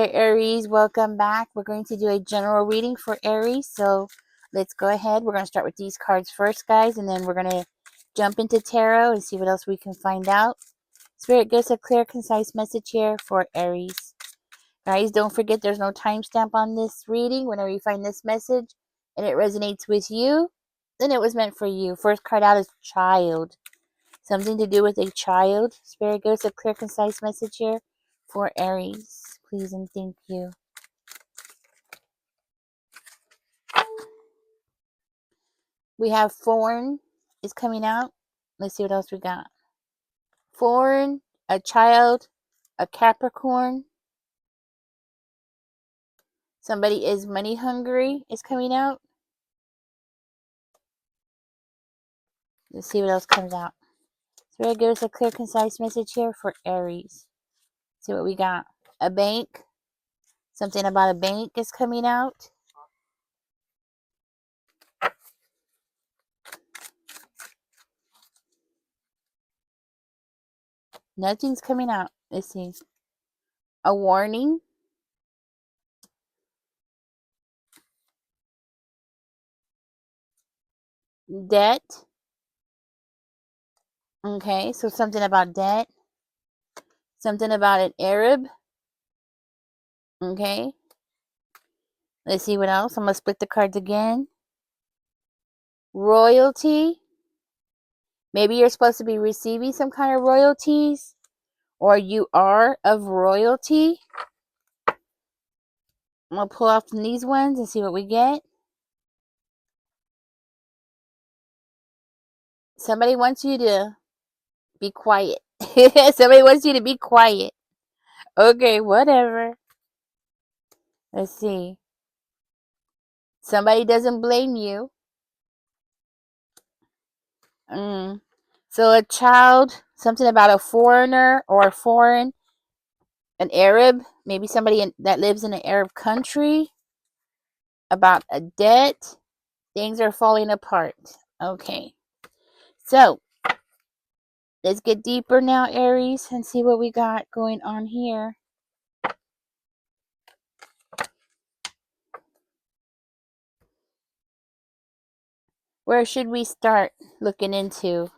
Hey Aries, welcome back. We're going to do a general reading for Aries. So let's go ahead. We're going to start with these cards first, guys, and then we're going to jump into tarot and see what else we can find out. Spirit gives a clear, concise message here for Aries. Guys, don't forget there's no timestamp on this reading. Whenever you find this message and it resonates with you, then it was meant for you. First card out is child. Something to do with a child. Spirit gives a clear, concise message here for Aries. Please and thank you. We have foreign is coming out. Let's see what else we got. Foreign, a child, a Capricorn. Somebody is money hungry is coming out. Let's see what else comes out. So we'll give us a clear, concise message here for Aries. See what we got. A bank. Something about a bank is coming out. Nothing's coming out. Let's see. A warning. Debt. Okay, so something about debt. Something about an Arab. Okay. Let's see what else. I'm going to split the cards again. Royalty. Maybe you're supposed to be receiving some kind of royalties, or you are of royalty. I'm going to pull off from these ones and see what we get. Somebody wants you to be quiet. Somebody wants you to be quiet. Okay, whatever. Let's see. Somebody doesn't blame you. So a child, something about a foreigner or a foreign, an Arab, maybe somebody that lives in an Arab country, about a debt. Things are falling apart. Okay. So, let's get deeper now, Aries, and see what we got going on here. Where should we start looking into?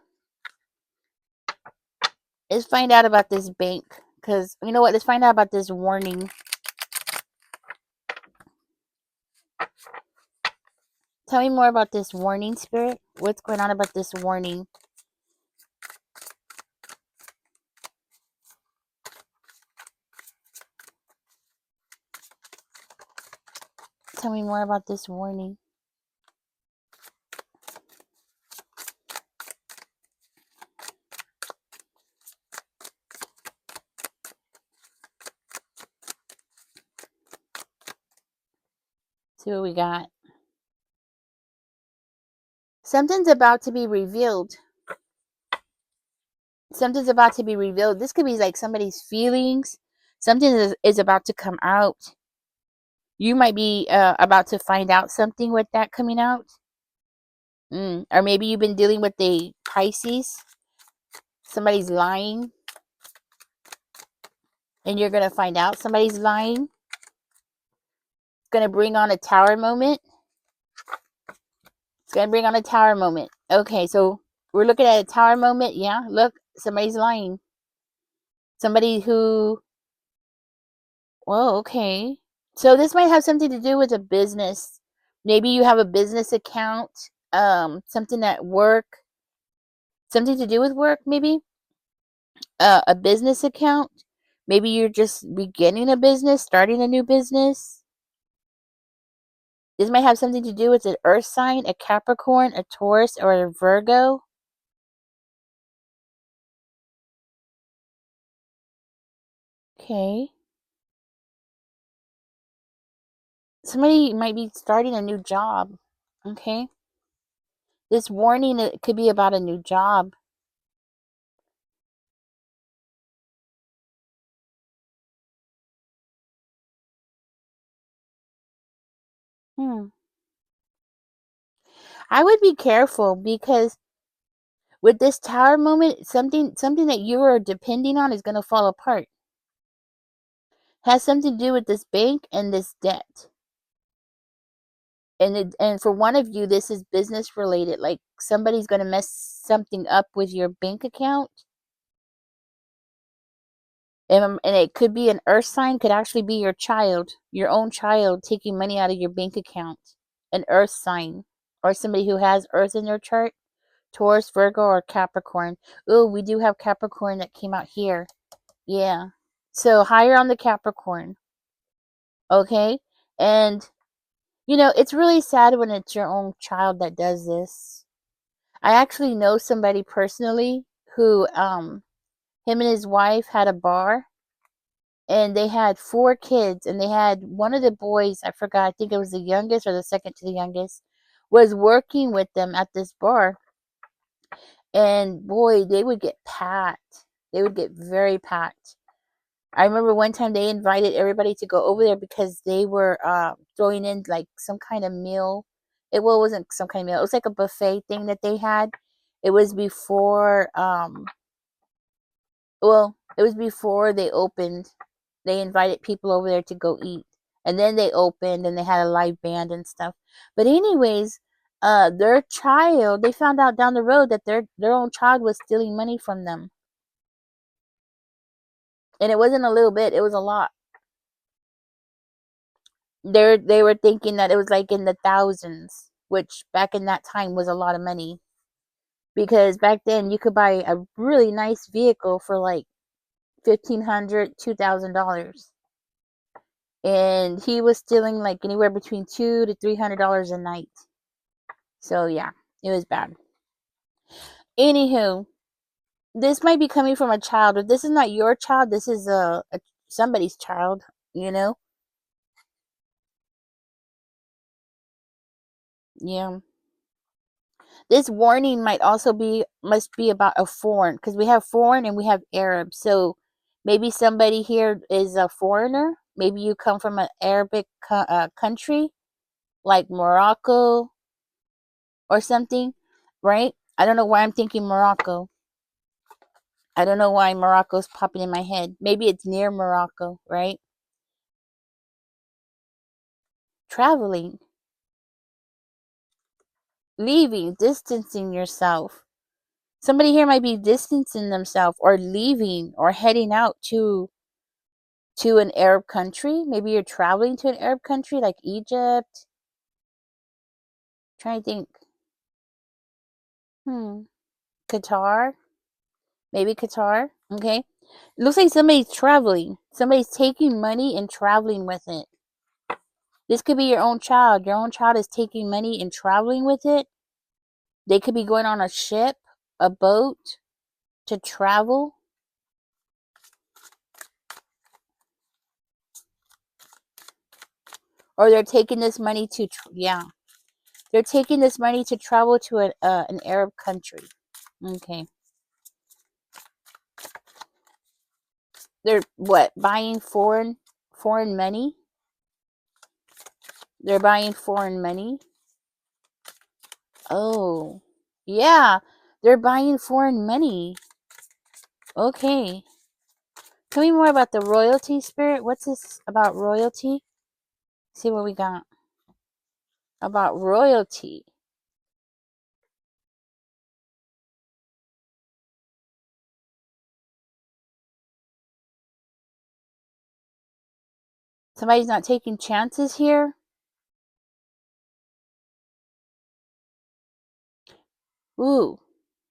Let's find out about this bank. Because, you know what? Let's find out about this warning. Tell me more about this warning, Spirit. What's going on about this warning? Tell me more about this warning. See what we got. Something's about to be revealed. Something's about to be revealed. This could be like somebody's feelings. Something is about to come out. You might be about to find out something with that coming out. Or maybe you've been dealing with a Pisces. Somebody's lying. And you're going to find out somebody's lying. It's going to bring on a tower moment. It's going to bring on a tower moment. Okay, so we're looking at a tower moment. Yeah, look, somebody's lying. Somebody who... Well, okay. So this might have something to do with a business. Maybe you have a business account. Something at work. Something to do with work, maybe. A business account. Maybe you're just beginning a business, starting a new business. This might have something to do with an earth sign, a Capricorn, a Taurus, or a Virgo. Okay. Somebody might be starting a new job. Okay. This warning, it could be about a new job. I would be careful because with this tower moment, something that you are depending on is going to fall apart. has something to do with this bank and this debt. And for one of you, this is business related. Like somebody's going to mess something up with your bank account. And it could be an earth sign, could actually be your child, your own child, taking money out of your bank account. An earth sign, or somebody who has earth in their chart. Taurus, Virgo, or Capricorn. Oh, we do have Capricorn that came out here. Yeah. So higher on the Capricorn. Okay? And, it's really sad when it's your own child that does this. I actually know somebody personally who, him and his wife had a bar, and they had 4 kids, and they had one of the boys, I forgot, I think it was the youngest or the second to the youngest, was working with them at this bar. And boy, they would get packed. They would get very packed. I remember one time they invited everybody to go over there because they were throwing in like some kind of meal. Well, it wasn't some kind of meal. It was like a buffet thing that they had. It was before it was before they opened. They invited people over there to go eat. And then they opened and they had a live band and stuff. But anyways, their child, they found out down the road that their own child was stealing money from them. And it wasn't a little bit, it was a lot. They were thinking that it was like in the thousands, which back in that time was a lot of money. Because back then you could buy a really nice vehicle for like $1,500, $2,000. And he was stealing like anywhere between $200 to $300 a night. So yeah, it was bad. Anywho, this might be coming from a child, but this is not your child. This is a somebody's child. You know? Yeah. This warning must be about a foreign, because we have foreign and we have Arab. So maybe somebody here is a foreigner. Maybe you come from an Arabic country like Morocco or something, right? I don't know why I'm thinking Morocco. I don't know why Morocco's popping in my head. Maybe it's near Morocco, right? Traveling, leaving, distancing yourself. Somebody here might be distancing themselves or leaving or heading out to an Arab country. Maybe you're traveling to an Arab country like Egypt. Trying to think. Qatar. Maybe Qatar. Okay. It looks like somebody's traveling. Somebody's taking money and traveling with it. This could be your own child. Your own child is taking money and traveling with it. They could be going on a ship, a boat to travel. Or they're taking this money to, yeah. They're taking this money to travel to an Arab country. Okay. They're what? Buying foreign money? They're buying foreign money? Oh. Yeah. They're buying foreign money. Okay. Tell me more about the royalty spirit. What's this about royalty? See what we got. About royalty. Somebody's not taking chances here. Ooh.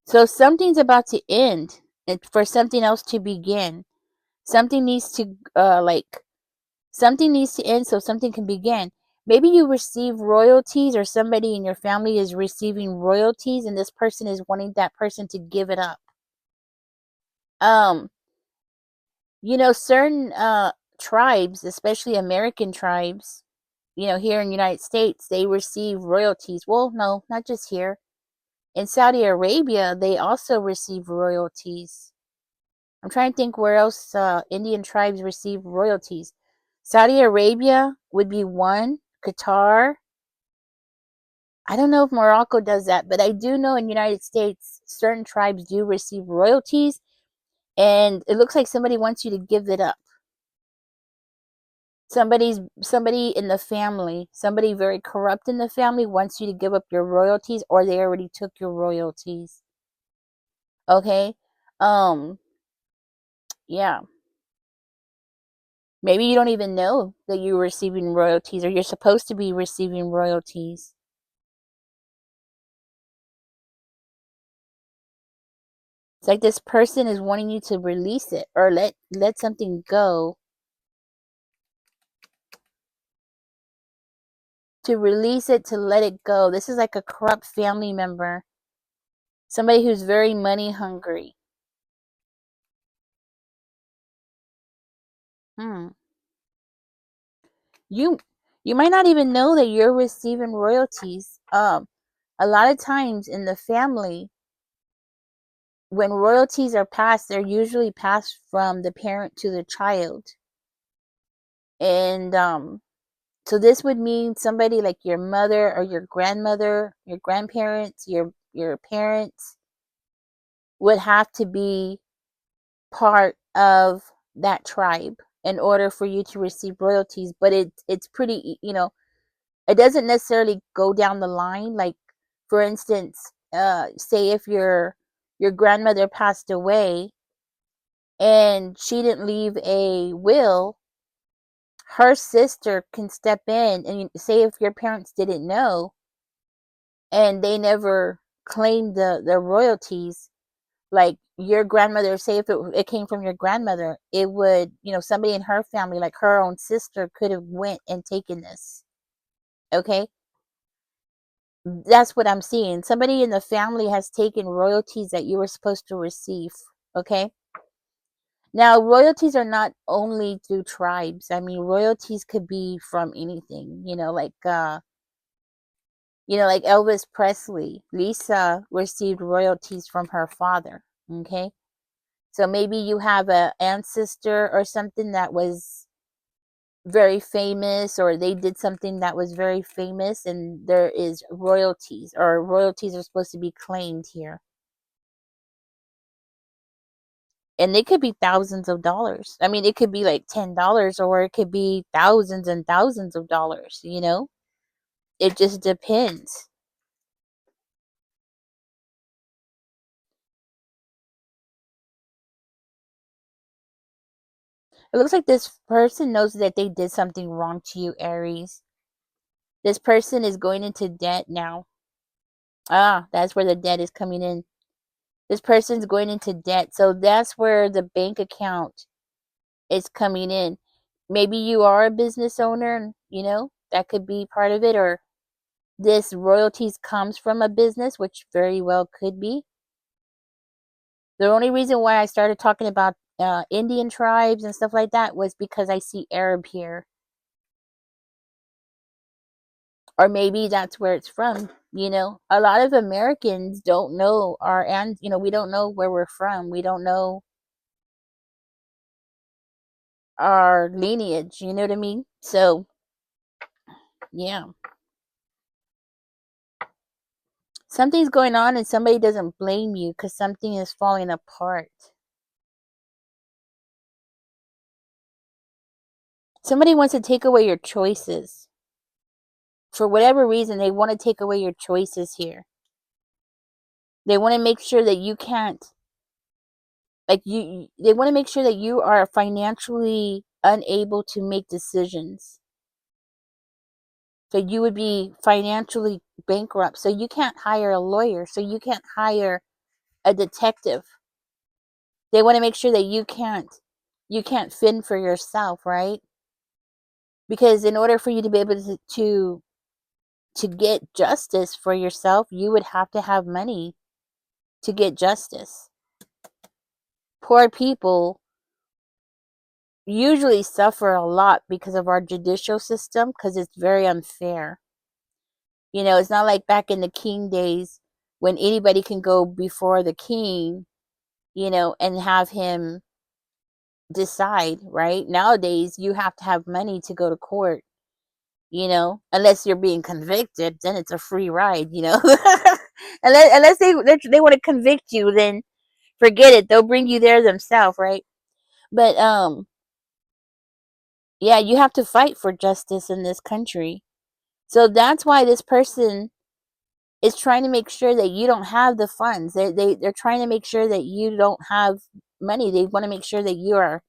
So something's about to end and for something else to begin. Something needs to something needs to end so something can begin. Maybe you receive royalties or somebody in your family is receiving royalties and this person is wanting that person to give it up. Um, certain tribes, especially American tribes, here in the United States, they receive royalties. Well, no, not just here. In Saudi Arabia, they also receive royalties. I'm trying to think where else Indian tribes receive royalties. Saudi Arabia would be one. Qatar. I don't know if Morocco does that, but I do know in the United States, certain tribes do receive royalties, and it looks like somebody wants you to give it up. Somebody in the family, somebody very corrupt in the family wants you to give up your royalties, or they already took your royalties. Okay? Um, yeah. Maybe you don't even know that you're receiving royalties, or you're supposed to be receiving royalties. It's like this person is wanting you to release it, or let something go. To release it, to let it go. This is like a corrupt family member. Somebody who's very money hungry. Hmm. You you might not even know that you're receiving royalties. A lot of times in the family, when royalties are passed, they're usually passed from the parent to the child. And so this would mean somebody like your mother or your grandmother, your grandparents, your parents would have to be part of that tribe in order for you to receive royalties. But it's pretty, it doesn't necessarily go down the line. Like, for instance, say if your grandmother passed away and she didn't leave a will, her sister can step in. And say if your parents didn't know and they never claimed the royalties, like your grandmother, say if it came from your grandmother, it would, somebody in her family, like her own sister, could have went and taken this. Okay, that's what I'm seeing. Somebody in the family has taken royalties that you were supposed to receive. Okay, now royalties are not only through tribes. I mean, royalties could be from anything, like Elvis Presley. Lisa received royalties from her father. Okay, so maybe you have a ancestor or something that was very famous, or they did something that was very famous, and there is royalties, or royalties are supposed to be claimed here. And it could be thousands of dollars. I mean, it could be like $10, or it could be thousands and thousands of dollars. It just depends. It looks like this person knows that they did something wrong to you, Aries. This person is going into debt now. Ah, that's where the debt is coming in. This person's going into debt. So that's where the bank account is coming in. Maybe you are a business owner, that could be part of it, or this royalties comes from a business, which very well could be. The only reason why I started talking about Indian tribes and stuff like that was because I see Arab here. Or maybe that's where it's from. A lot of Americans don't know we don't know where we're from. We don't know our lineage, you know what I mean? So, yeah. Something's going on and somebody doesn't blame you because something is falling apart. Somebody wants to take away your choices. For whatever reason, they want to take away your choices here. They want to make sure that you can't, they want to make sure that you are financially unable to make decisions. So you would be financially bankrupt. So you can't hire a lawyer. So you can't hire a detective. They want to make sure that you can't fend for yourself, right? Because in order for you to be able to get justice for yourself, you would have to have money to get justice. Poor people usually suffer a lot because of our judicial system, because it's very unfair. It's not like back in the king days when anybody can go before the king, and have him decide, right? Nowadays, you have to have money to go to court, unless you're being convicted, then it's a free ride. unless they want to convict you, then forget it. They'll bring you there themselves, right? But Yeah, you have to fight for justice in this country. So that's why this person is trying to make sure that you don't have the funds. They're trying to make sure that you don't have money. They want to make sure that you are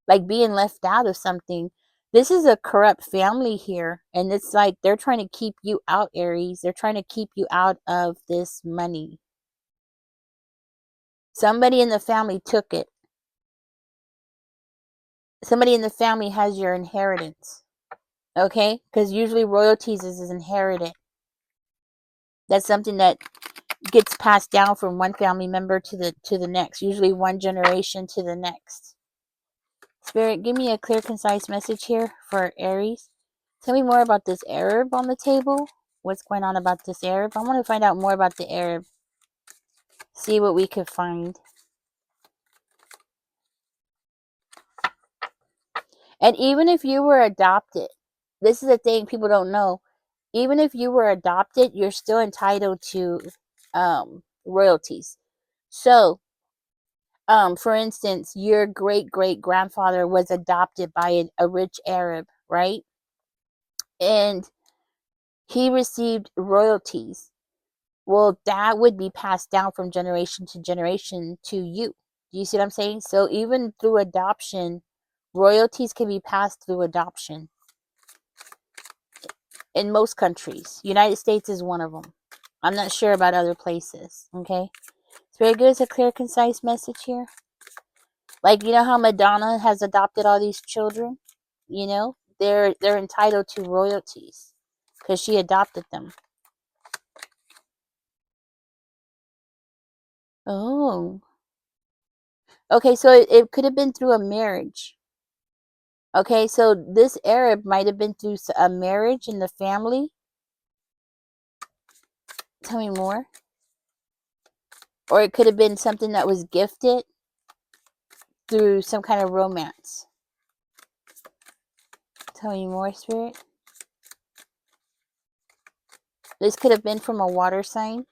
like being left out of something. This is a corrupt family here, and it's like they're trying to keep you out, Aries. They're trying to keep you out of this money. Somebody in the family took it. Somebody in the family has your inheritance. Okay? Because usually royalties is inherited. That's something that gets passed down from one family member to the next, usually one generation to the next. Spirit, give me a clear, concise message here for Aries. Tell me more about this Arab on the table. What's going on about this Arab? I want to find out more about the Arab. See what we could find. And even if you were adopted, this is a thing people don't know. Even if you were adopted, you're still entitled to royalties. So, for instance, your great great grandfather was adopted by a rich Arab, right? And he received royalties. Well, that would be passed down from generation to generation to you. Do you see what I'm saying? So even through adoption, royalties can be passed through adoption in most countries. United States is one of them. I'm not sure about other places. Okay, it's very good. It's a clear, concise message here. Like, you know how Madonna has adopted all these children? You know, they're entitled to royalties because she adopted them. Oh. Okay, so it could have been through a marriage. Okay, so this Arab might have been through a marriage in the family. Tell me more. Or it could have been something that was gifted through some kind of romance. Tell me more, Spirit. This could have been from a water sign.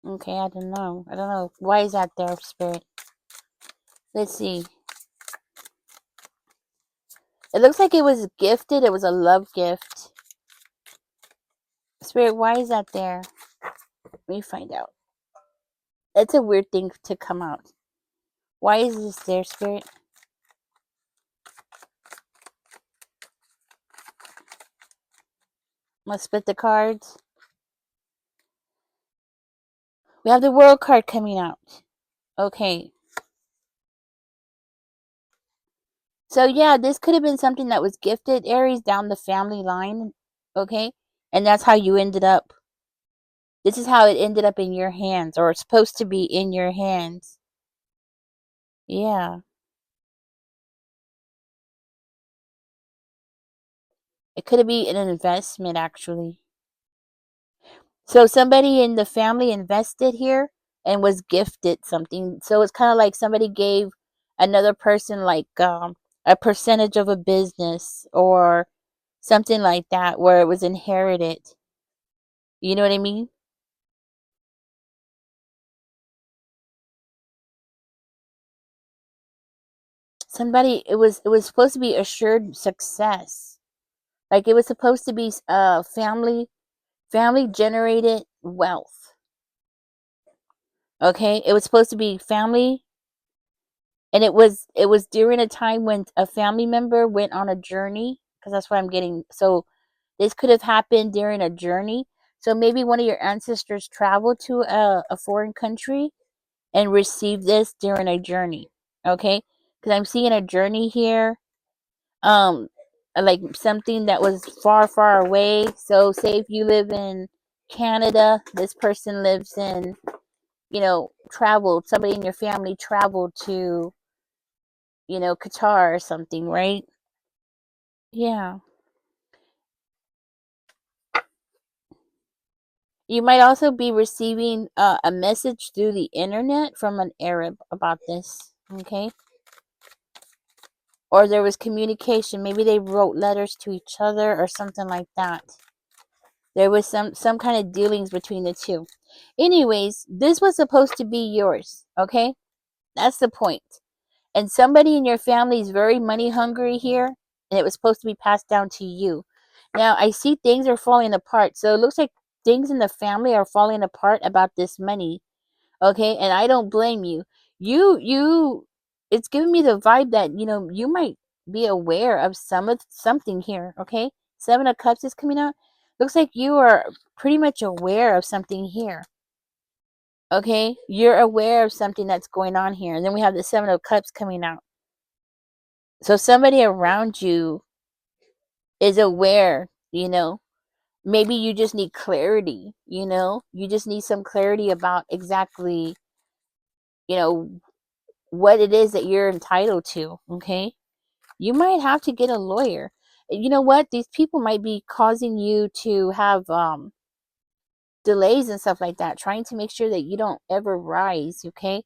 Okay, I don't know. I don't know. Why is that there, Spirit? Let's see. It looks like it was gifted. It was a love gift. Spirit, why is that there? Let me find out. That's a weird thing to come out. Why is this there, Spirit? Let's split the cards. We have the World card coming out. Okay. So yeah, this could have been something that was gifted, Aries, down the family line. Okay. And that's how you ended up. This is how it ended up in your hands, or it's supposed to be in your hands. Yeah. It could be an investment, actually. So somebody in the family invested here and was gifted something. So it's kind of like somebody gave another person like a percentage of a business or something like that, where it was inherited. You know what I mean? Somebody, it was supposed to be assured success. Like it was supposed to be family generated wealth. Okay? It was supposed to be family, and it was during a time when a family member went on a journey, because that's what I'm getting. So this could have happened during a journey. So maybe one of your ancestors traveled to a foreign country and received this during a journey. Okay? Because I'm seeing a journey here. Like something that was far, far away. So say if you live in Canada, this person lives in, traveled, somebody in your family traveled to, Qatar or something, right? Yeah. You might also be receiving a message through the internet from an Arab about this, okay? Or there was communication. Maybe they wrote letters to each other or something like that. There was some kind of dealings between the two. Anyways, this was supposed to be yours, okay? That's the point. And somebody in your family is very money hungry here, and it was supposed to be passed down to you. Now, I see things are falling apart. So it looks like things in the family are falling apart about this money. Okay? And I don't blame you. You it's giving me the vibe that, you might be aware of something here, okay? 7 of Cups is coming out. Looks like you are pretty much aware of something here. Okay? You're aware of something that's going on here. And then we have the 7 of Cups coming out. So somebody around you is aware, maybe you just need clarity, you just need some clarity about exactly, you know, what it is that you're entitled to, okay? You might have to get a lawyer. You know what? These people might be causing you to have delays and stuff like that, trying to make sure that you don't ever rise, okay?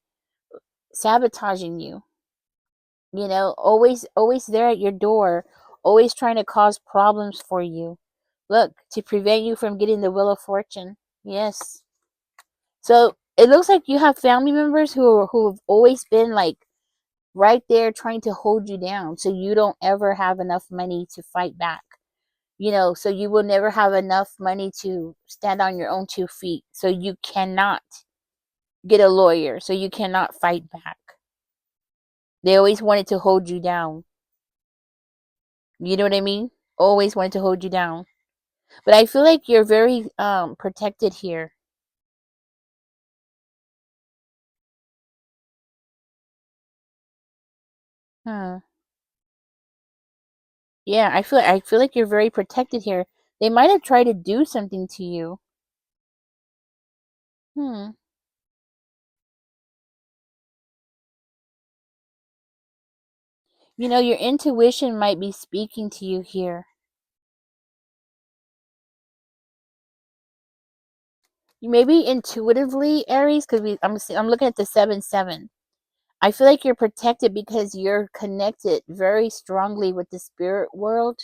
Sabotaging you. Always there at your door, always trying to cause problems for you. Look, to prevent you from getting the Wheel of Fortune. Yes. So it looks like you have family members who've always been like right there trying to hold you down so you don't ever have enough money to fight back. So you will never have enough money to stand on your own 2 feet. So you cannot get a lawyer. So you cannot fight back. They always wanted to hold you down. You know what I mean? Always wanted to hold you down. But I feel like you're very protected here. Huh. Yeah, I feel like you're very protected here. They might have tried to do something to you. Hmm. Your intuition might be speaking to you here. You maybe intuitively, Aries, because I'm looking at the 7-7. I feel like you're protected because you're connected very strongly with the spirit world.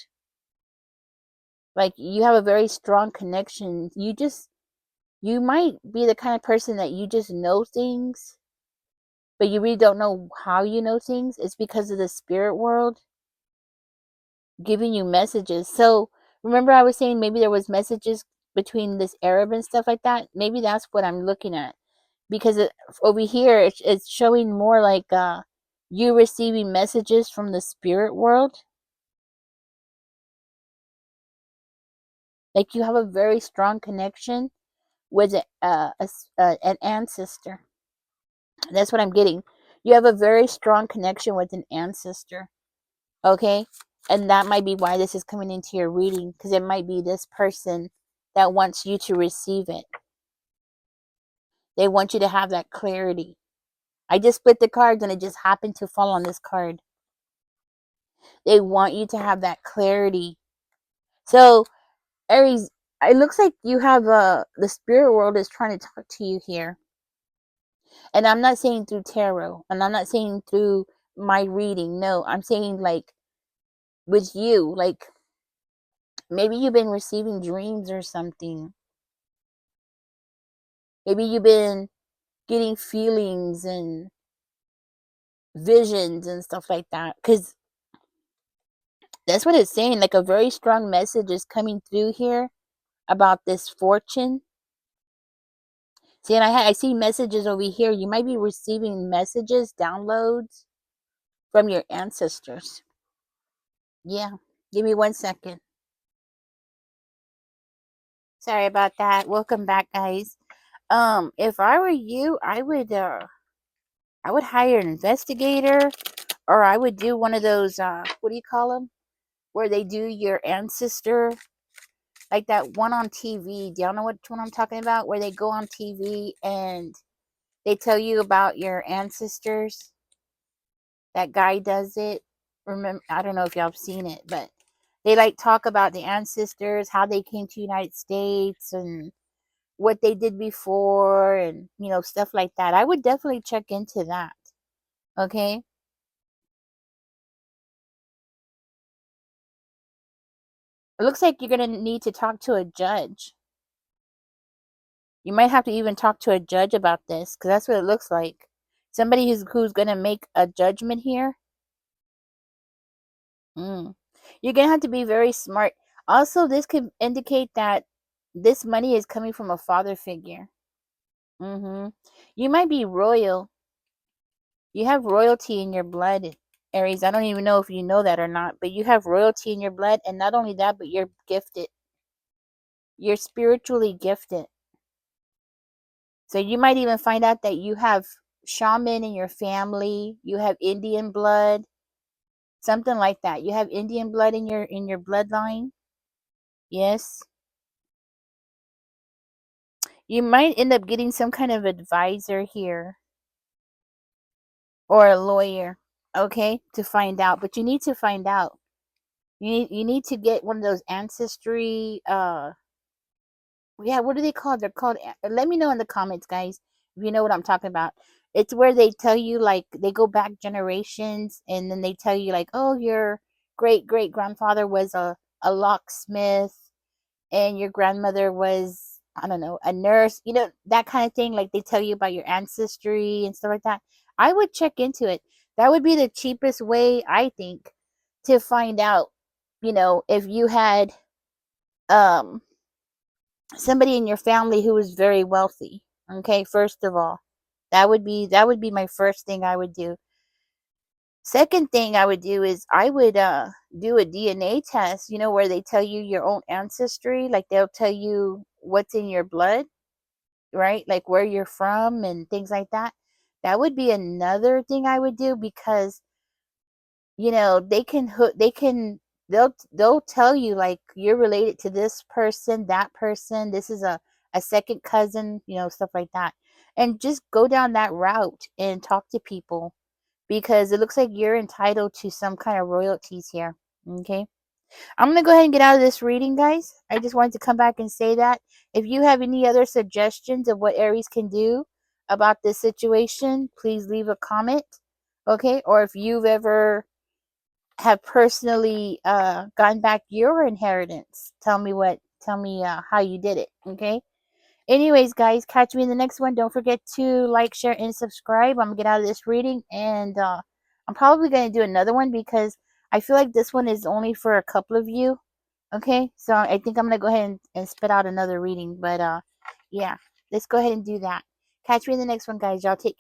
Like you have a very strong connection. You might be the kind of person that you just know things, but you really don't know how you know things. It's because of the spirit world giving you messages. So remember I was saying maybe there was messages between this Arab and stuff like that. Maybe that's what I'm looking at, because over here it's showing more like you receiving messages from the spirit world. Like you have a very strong connection with an ancestor. That's what I'm getting. You have a very strong connection with an ancestor. Okay? And that might be why this is coming into your reading, because it might be this person that wants you to receive it. They want you to have that clarity. I just split the cards and it just happened to fall on this card. They want you to have that clarity. So, Aries, it looks like you have the spirit world is trying to talk to you here. And I'm not saying through tarot, and I'm not saying through my reading. No, I'm saying like with you, like maybe you've been receiving dreams or something. Maybe you've been getting feelings and visions and stuff like that, because that's what it's saying. Like a very strong message is coming through here about this fortune. See, and I see messages over here. You might be receiving messages, downloads from your ancestors. Yeah. Give me 1 second. Sorry about that. Welcome back, guys. If I were you, I would hire an investigator, or I would do one of those what do you call them? Where they do your ancestor, like that one on TV. Do y'all know which one I'm talking about? Where they go on TV and they tell you about your ancestors. That guy does it. Remember, I don't know if y'all have seen it, but they like talk about the ancestors, how they came to the United States, and what they did before, and stuff like that. I would definitely check into that. Okay. It looks like you're gonna need to talk to a judge. You might have to even talk to a judge about this, because that's what it looks like. Somebody who's going to make a judgment here. Mm. You're going to have to be very smart. Also, this could indicate that this money is coming from a father figure. You might be royal. You have royalty in your blood, Aries. I don't even know if you know that or not, but you have royalty in your blood. And not only that, but you're gifted. You're spiritually gifted. So you might even find out that you have shaman in your family. You have Indian blood, something like that. You have Indian blood in your bloodline. Yes. You might end up getting some kind of advisor here, or a lawyer, okay, to find out. But you need to find out. You need to get one of those ancestry, yeah, what are they called? They're called, let me know in the comments, guys, if you know what I'm talking about. It's where they tell you, like, they go back generations, and then they tell you, like, oh, your great great grandfather was a locksmith, and your grandmother was, I don't know, a nurse, that kind of thing. Like, they tell you about your ancestry and stuff like that. I would check into it. That would be the cheapest way, I think, to find out, if you had um somebody in your family who was very wealthy. Okay, first of all, that would be my first thing I would do. Second thing I would do is I would do a DNA test, where they tell you your own ancestry. Like, they'll tell you what's in your blood, right? Like, where you're from and things like that. That would be another thing I would do, because they'll tell you, like, you're related to this person, that person, this is a second cousin, stuff like that. And just go down that route and talk to people, because it looks like you're entitled to some kind of royalties here. Okay, I'm gonna go ahead and get out of this reading, guys. I just wanted to come back and say that. If you have any other suggestions of what Aries can do about this situation, please leave a comment. Okay, or if you've ever have personally gotten back your inheritance, tell me how you did it. Okay, anyways, guys, catch me in the next one. Don't forget to like, share, and subscribe. I'm gonna get out of this reading, and I'm probably gonna do another one, because I feel like this one is only for a couple of you. Okay, so I think I'm gonna go ahead and spit out another reading. But yeah, let's go ahead and do that. Catch me in the next one, guys. Y'all take care.